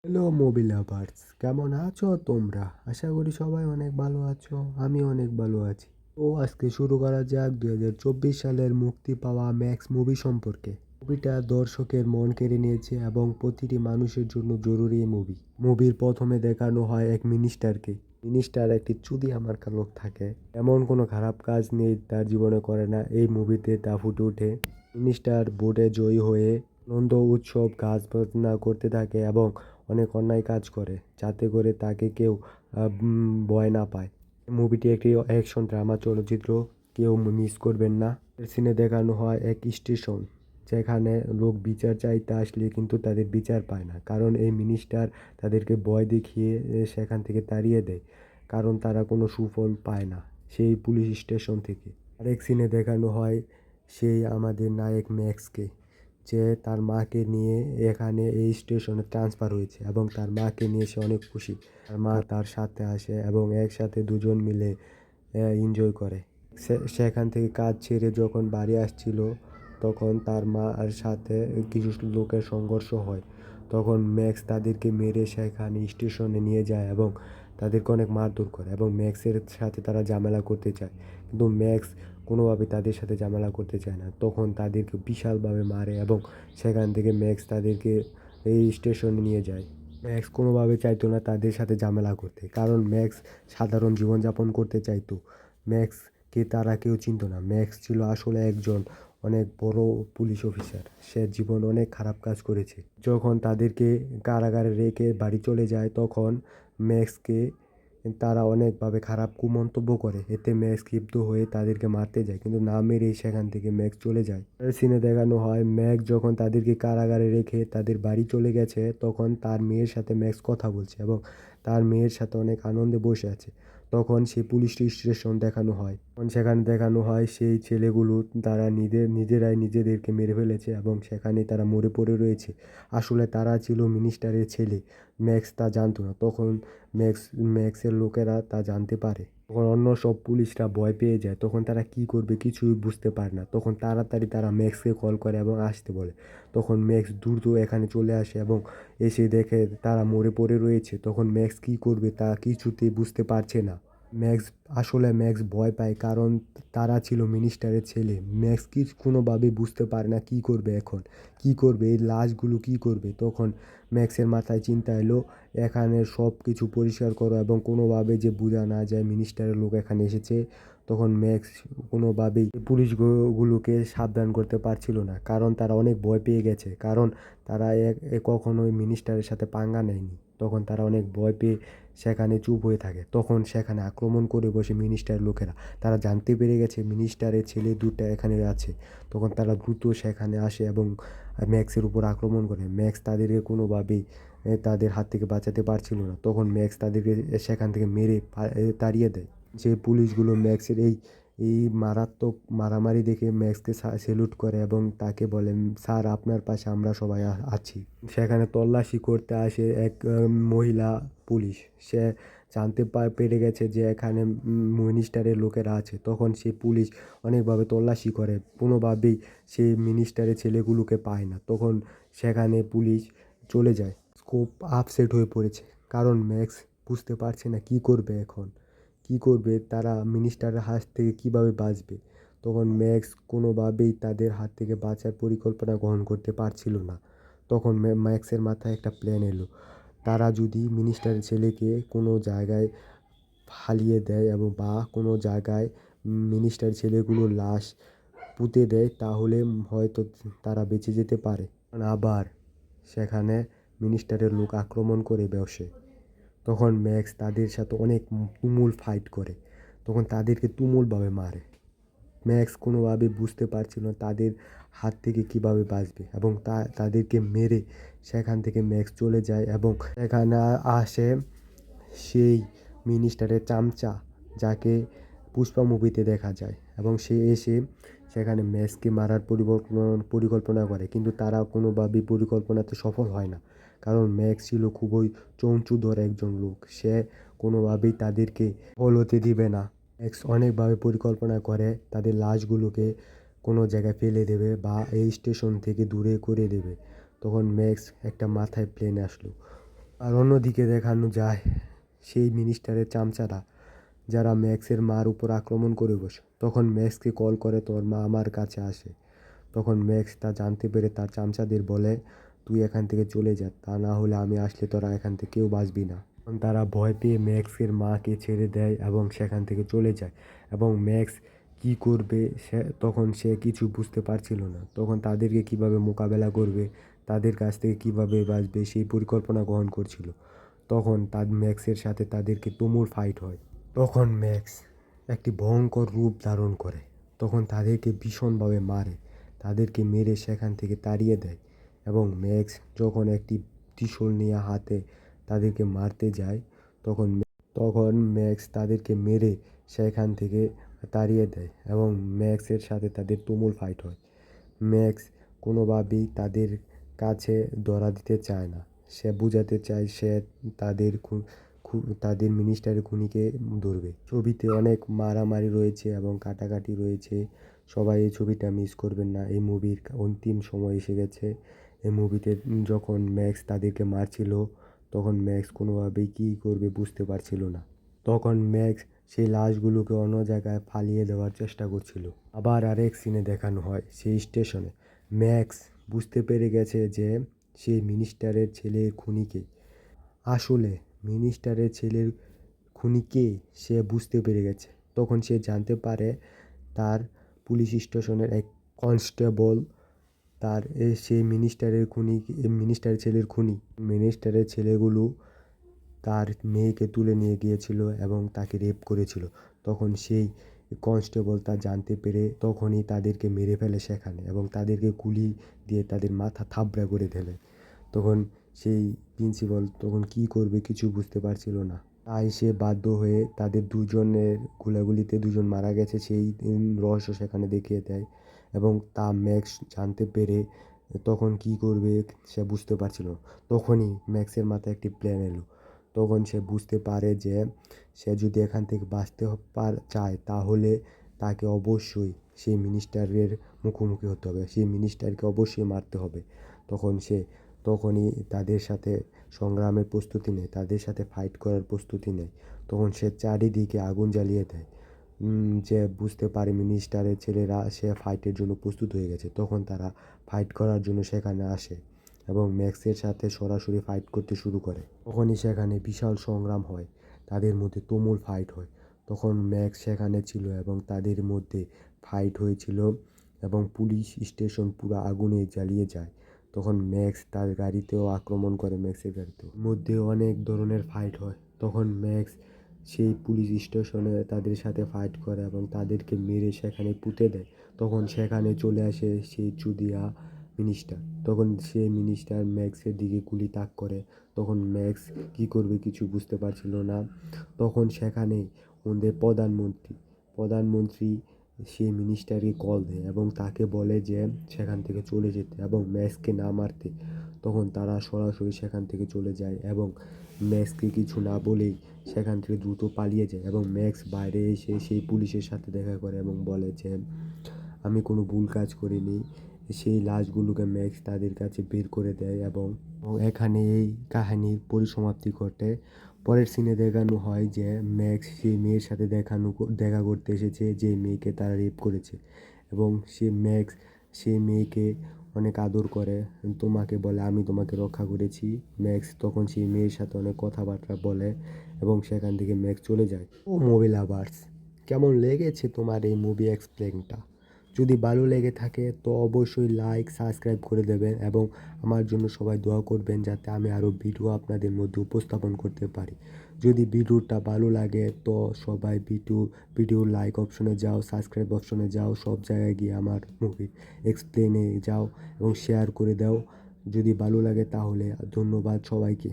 Hello movie lovers, কেমন আছো তোমরা? আশা করি সবাই অনেক ভালো আছো। আমি অনেক ভালো আছি। তো আজকে শুরু করা যাক 2024 সালের মুক্তি পাওয়া ম্যাক্স মুভি সম্পর্কে। মুভিটা দর্শকের মন কেড়ে নিয়েছে এবং প্রতিটি মানুষের জন্য জরুরি মুভি। মুভির প্রথমে দেখানো হয় এক মিনিস্টারকে। মিনিস্টার একটি চুদিয়া মার্কা লোক থাকে। এমন কোনো খারাপ কাজ নেই তার জীবনে করে না, এই মুভিতে তা ফুটে ওঠে। মিনিস্টার ভোটে জয়ী হয়ে আনন্দ উৎসব গাছ বাজনা করতে থাকে এবং অনেক অন্যায় কাজ করে যাতে করে তাকে কেউ ভয় না পায়। মুভিটি একটি অ্যাকশন ড্রামা চলচ্চিত্র, কেউ মিস করবেন না। এর সিনে দেখানো হয় এক স্টেশন যেখানে লোক বিচার চাইতে আসলে কিন্তু তাদের বিচার পায় না, কারণ এই মিনিস্টার তাদেরকে ভয় দেখিয়ে সেখান থেকে তাড়িয়ে দেয়, কারণ তারা কোনো সুফল পায় না সেই পুলিশ স্টেশন থেকে। আরেক সিনে দেখানো হয় সেই আমাদের নায়ক ম্যাক্সকে, যে তার মাকে নিয়ে এখানে এই স্টেশনে ট্রান্সফার হয়েছে এবং তার মাকে নিয়ে সে অনেক খুশি। তার মা তার সাথে আসে এবং একসাথে দুজন মিলে এনজয় করে। সেখান থেকে কাজ ছেড়ে যখন বাড়ি আসছিল তখন তার মার সাথে কিছু লোকের সংঘর্ষ হয়। তখন ম্যাক্স তাদেরকে মেরে সেখানে স্টেশনে নিয়ে যায় এবং তাদেরকে অনেক মারধর করে এবং ম্যাক্সের সাথে তারা ঝামেলা করতে চায়, কিন্তু ম্যাক্স কোনোভাবে তাদের সাথে ঝামেলা করতে চায় না। তখন তাদেরকে বিশালভাবে মারে এবং সেখান থেকে ম্যাক্স তাদেরকে এই স্টেশনে নিয়ে যায়। ম্যাক্স কোনোভাবে চাইতো না তাদের সাথে ঝামেলা করতে, কারণ ম্যাক্স সাধারণ জীবনযাপন করতে চাইতো। ম্যাক্সকে তারা কেউ চিনত না। ম্যাক্স ছিল আসলে একজন অনেক বড় পুলিশ অফিসার। সে জীবন অনেক খারাপ কাজ করেছে। যখন তাদেরকে কারাগারে রেখে বাড়ি চলে যায় তখন ম্যাক্সকে তারা অনেকভাবে খারাপ কুমন্তব্য করে। এতে ম্যাক্স ক্ষিপ্ত হয়ে তাদেরকে মারতে যায়, কিন্তু না মেরেই সেখান থেকে ম্যাক্স চলে যায়। সিনে দেখানো হয় ম্যাক্স যখন তাদেরকে কারাগারে রেখে তাদের বাড়ি চলে গেছে তখন তার মেয়ের সাথে ম্যাক্স কথা বলছে এবং তার মেয়ের সাথে অনেক আনন্দে বসে আছে। তখন সেই পুলিশ স্টেশন দেখানো হয়। তখন সেখানে দেখানো হয় সেই ছেলেগুলো তারা নিজেরাই নিজেদেরকে মেরে ফেলেছে এবং সেখানে তারা মরে পড়ে রয়েছে। আসলে তারা ছিল মিনিস্টারের ছেলে। ম্যাক্স তা জানতো না। তখন ম্যাক্সের লোকেরা তা জানতে পারে। তখন অন্য সব পুলিশরা ভয় পেয়ে যায়। তখন তারা কি করবে কিছুই বুঝতে পারে না। তখন তাড়াতাড়ি তারা ম্যাক্সকে কল করে এবং আসতে বলে। তখন ম্যাক্স দ্রুত এখানে চলে আসে এবং এসে দেখে তারা মরে পড়ে রয়েছে। তখন ম্যাক্স কি করবে তা কিছুতেই বুঝতে পারছে না। ম্যাক্স ভয় পায়, কারণ তারা ছিল মিনিস্টারের ছেলে। ম্যাক্স কোনোভাবেই বুঝতে পারে না কি করবে এখন, কি করবে এই লাশগুলো কি করবে। তখন ম্যাক্সের মাথায় চিন্তা এলো, এখানে সব কিছু পরিষ্কার করো এবং কোনোভাবে যে বোঝা না যায় মিনিস্টারের লোক এখানে এসেছে। তখন ম্যাক্স কোনোভাবেই পুলিশগুলোকে সাবধান করতে পারছিল না, কারণ তারা অনেক ভয় পেয়ে গেছে, কারণ তারা কখনোই মিনিস্টারের সাথে পাঙ্গা নেয়নি। তখন তারা অনেক ভয় পেয়ে সেখানে চুপ হয়ে থাকে। তখন সেখানে আক্রমণ করে বসে মিনিস্টারের লোকেরা। তারা জানতে পেরে গেছে মিনিস্টারের ছেলে দুটো এখানে আছে। তখন তারা দ্রুত সেখানে আসে এবং ম্যাক্সের উপর আক্রমণ করে। ম্যাক্স তাদেরকে কোনোভাবেই তাদের হাত থেকে বাঁচাতে পারছিল না। তখন ম্যাক্স তাদেরকে সেখান থেকে মেরে তাড়িয়ে দেয়। যে পুলিশগুলো ম্যাক্সের এই মারাত্মক মারামারি দেখে ম্যাক্সকে স্যালুট করে এবং তাকে বলে, স্যার আপনার পাশে আমরা সবাই আছি। সেখানে তল্লাশি করতে আসে এক মহিলা পুলিশ। সে জানতে পেরে গেছে যে এখানে মিনিস্টারের লোকেরা আছে। তখন সে পুলিশ অনেকভাবে তল্লাশি করে, কোনোভাবেই সেই মিনিস্টারের ছেলেগুলোকে পায় না। তখন সেখানে পুলিশ চলে যায়। স্কোপ আপসেট হয়ে পড়েছে, কারণ ম্যাক্স বুঝতে পারছে না কি করবে এখন, কি করবে তারা মিনিস্টারের হাত থেকে কিভাবে বাঁচবে। তখন ম্যাক্স কোনোভাবেই তাদের হাত থেকে বাঁচার পরিকল্পনা গ্রহণ করতে পারছিল না। তখন ম্যাক্সের মাথায় একটা প্ল্যান এলো, তারা যদি মিনিস্টারের ছেলেকে কোনো জায়গায় ফালিয়ে দেয় এবং বা কোনো জায়গায় মিনিস্টার ছেলেগুলোর লাশ পুঁতে দেয় তাহলে হয়তো তারা বেঁচে যেতে পারে। আবার সেখানে মিনিস্টারের লোক আক্রমণ করে বসে। তখন ম্যাক্স তাদের সাথে অনেক তুমুল ফাইট করে। তখন তাদেরকে তুমুলভাবে মারে। ম্যাক্স কোনোভাবে বুঝতে পারছিল না তাদের হাত থেকে কিভাবে বাঁচবে এবং তাদেরকে মেরে সেখান থেকে ম্যাক্স চলে যায় এবং সেখানে আসে সেই মিনিস্টারের চামচা, যাকে পুষ্পা মুভিতে দেখা যায়, এবং সে এসে সেখানে ম্যাক্সকে মারার পরিকল্পনা করে, কিন্তু তারা কোনোভাবেই পরিকল্পনাতে সফল হয় না, কারণ ম্যাক্স ছিল খুবই চঞ্চুধর একজন লোক। সে কোনোভাবেই তাদেরকে সফল হতে দিবে না। ম্যাক্স অনেকভাবে পরিকল্পনা করে তাদের লাশগুলোকে কোনো জায়গায় ফেলে দেবে বা এই স্টেশন থেকে দূরে করে দেবে। তখন ম্যাক্স একটা মাথায় প্ল্যান আসলো। আর অন্যদিকে দেখানো যায় সেই মিনিস্টারের চামচারা যারা ম্যাক্সের মার উপর আক্রমণ করে বসে। তখন ম্যাক্সকে কল করে, তোর মা আমার কাছে আসে। তখন ম্যাক্স তা জানতে পেরে তার চামচাদের বলে, তুই এখান থেকে চলে যা, তা না হলে আমি আসলে তোরা এখান থেকে কেউ বাঁচবি না। তখন তারা ভয় পেয়ে ম্যাক্সের মাকে ছেড়ে দেয় এবং সেখান থেকে চলে যায়। এবং ম্যাক্স কী করবে তখন সে কিছু বুঝতে পারছিল না। তখন তাদেরকে কিভাবে মোকাবেলা করবে, তাদের কাছ থেকে কিভাবে বাঁচবে সেই পরিকল্পনা গ্রহণ করছিল। তখন তার ম্যাক্সের সাথে তাদেরকে তুমুল ফাইট হয়। তখন ম্যাক্স একটি ভয়ঙ্কর রূপ ধারণ করে। তখন তাদেরকে ভীষণভাবে মারে, তাদেরকে মেরে সেখান থেকে তাড়িয়ে দেয়। এবং ম্যাক্স যখন একটি ত্রিশূল নিয়ে হাতে তাদেরকে মারতে যায়, তখন ম্যাক্স তাদেরকে মেরে সেখান থেকে তাড়িয়ে দেয় এবং ম্যাক্সের সাথে তাদের তুমুল ফাইট হয়। ম্যাক্স কোনোভাবেই তাদের কাছে ধরা দিতে চায় না। সে বোঝাতে চায় সে তাদের তাদের মিনিস্টারের খুনিকে ধরবে। ছবিতে অনেক মারামারি রয়েছে এবং কাটাকাটি রয়েছে। সবাই এই ছবিটা মিস করবেন না। এই মুভির অন্তিম সময় এসে গেছে। এই মুভিতে যখন ম্যাক্স তাদেরকে মারছিল, তখন ম্যাক্স কোনোভাবেই কী করবে বুঝতে পারছিল না। তখন ম্যাক্স সেই লাশগুলোকে অন্য জায়গায় ফালিয়ে দেওয়ার চেষ্টা করছিল। আবার আরেক সিনে দেখানো হয় সেই স্টেশনে ম্যাক্স বুঝতে পেরে গেছে যে সেই মিনিস্টারের ছেলের খুনিকে। আসলে মিনিস্টারের ছেলের খুনিকে সে বুঝতে পেরে গেছে। তখন সে জানতে পারে তার পুলিশ স্টেশনের এক কনস্টেবল তার সেই মিনিস্টারের ছেলের খুনি। মিনিস্টারের ছেলেগুলো তার মেয়েকে তুলে নিয়ে গিয়েছিল এবং তাকে রেপ করেছিল। তখন সেই কনস্টেবল তা জানতে পেরে তখনই তাদেরকে মেরে ফেলে সেখানে এবং তাদেরকে গুলি দিয়ে তাদের মাথা থাবড়া করে ফেলে। তখন সেই প্রিন্সিপাল তখন কী করবে কিছু বুঝতে পারছিল না। তাই সে বাধ্য হয়ে তাদের দুজনের গোলাগুলিতে দুজন মারা গেছে সেই রহস্য সেখানে দেখিয়ে দেয়। এবং তা ম্যাক্স জানতে পেরে তখন কী করবে সে বুঝতে পারছিল না। তখনই ম্যাক্সের মাথায় একটি প্ল্যান এলো। তখন সে বুঝতে পারে যে সে যদি এখান থেকে বাঁচতে চায় তাহলে তাকে অবশ্যই সেই মিনিস্টারের মুখোমুখি হতে হবে, সেই মিনিস্টারকে অবশ্যই মারতে হবে। তখনই তাদের সাথে সংগ্রামের প্রস্তুতি নেয়, তাদের সাথে ফাইট করার প্রস্তুতি নেয়। তখন সে চারিদিকে আগুন জ্বালিয়ে দেয়। যে বুঝতে পারে মিনিস্টারের ছেলেরা সে ফাইটের জন্য প্রস্তুত হয়ে গেছে। তখন তারা ফাইট করার জন্য সেখানে আসে এবং ম্যাক্সের সাথে সরাসরি ফাইট করতে শুরু করে। তখনই সেখানে বিশাল সংগ্রাম হয়, তাদের মধ্যে তুমুল ফাইট হয়। তখন ম্যাক্স সেখানে ছিল এবং তাদের মধ্যে ফাইট হয়েছিল এবং পুলিশ স্টেশন পুরো আগুনে জ্বালিয়ে যায়। তখন ম্যাক্স তার গাড়িতেও আক্রমণ করে, ম্যাক্সের গাড়িতেও মধ্যে অনেক ধরনের ফাইট হয়। তখন ম্যাক্স সেই পুলিশ স্টেশনে তাদের সাথে ফাইট করে এবং তাদেরকে মেরে সেখানে পুঁতে দেয়। তখন সেখানে চলে আসে সেই চুদিয়া মিনিস্টার। তখন সেই মিনিস্টার ম্যাক্সের দিকে গুলি তাক করে। তখন ম্যাক্স কী করবে কিছু বুঝতে পারছিল না। তখন সেখানে ওদের প্রধানমন্ত্রী সেই মিনিস্টারকে কল দেয় এবং তাকে বলে যে সেখান থেকে চলে যেতে এবং ম্যাক্সকে না মারতে। তখন তারা সরাসরি সেখান থেকে চলে যায় এবং ম্যাক্সকে কিছু না বলেই সেখান থেকে দ্রুত পালিয়ে যায়। এবং ম্যাক্স বাইরে এসে সেই পুলিশের সাথে দেখা করে এবং বলে যে আমি কোনো ভুল কাজ করিনি। সেই লাশগুলোকে ম্যাক্স তাদের কাছে বের করে দেয় এবং এখানে এই কাহিনীর পরিসমাপ্তি ঘটে। পরের সিনে দেখানো হয় যে ম্যাক্স সেই মেয়ের সাথে দেখা করতে এসেছে যে মেয়েকে তারা রেপ করেছে এবং সেই মেয়েকে অনেক আদর করে, তোমাকে বলে আমি তোমাকে রক্ষা করেছি। ম্যাক্স তখন সেই মেয়ের সাথে অনেক কথাবার্তা বলে এবং সেখান থেকে ম্যাক্স চলে যায়। ও মুভি লাভার্স, কেমন লেগেছে তোমার এই মুভি এক্সপ্লেনটা? যদি ভালো লেগে থাকে তো অবশ্যই লাইক সাবস্ক্রাইব করে দেবেন এবং আমার জন্য সবাই দোয়া করবেন যাতে আমি আরও ভিডিও আপনাদের মধ্যে উপস্থাপন করতে পারি। যদি ভিডিওটা ভালো লাগে তো সবাই ভিডিও লাইক অপশনে যাও, সাবস্ক্রাইব অপশনে যাও, সব জায়গায় গিয়ে আমার মুভি এক্সপ্লেনে যাও এবং শেয়ার করে দাও। যদি ভালো লাগে তাহলে ধন্যবাদ সবাইকে।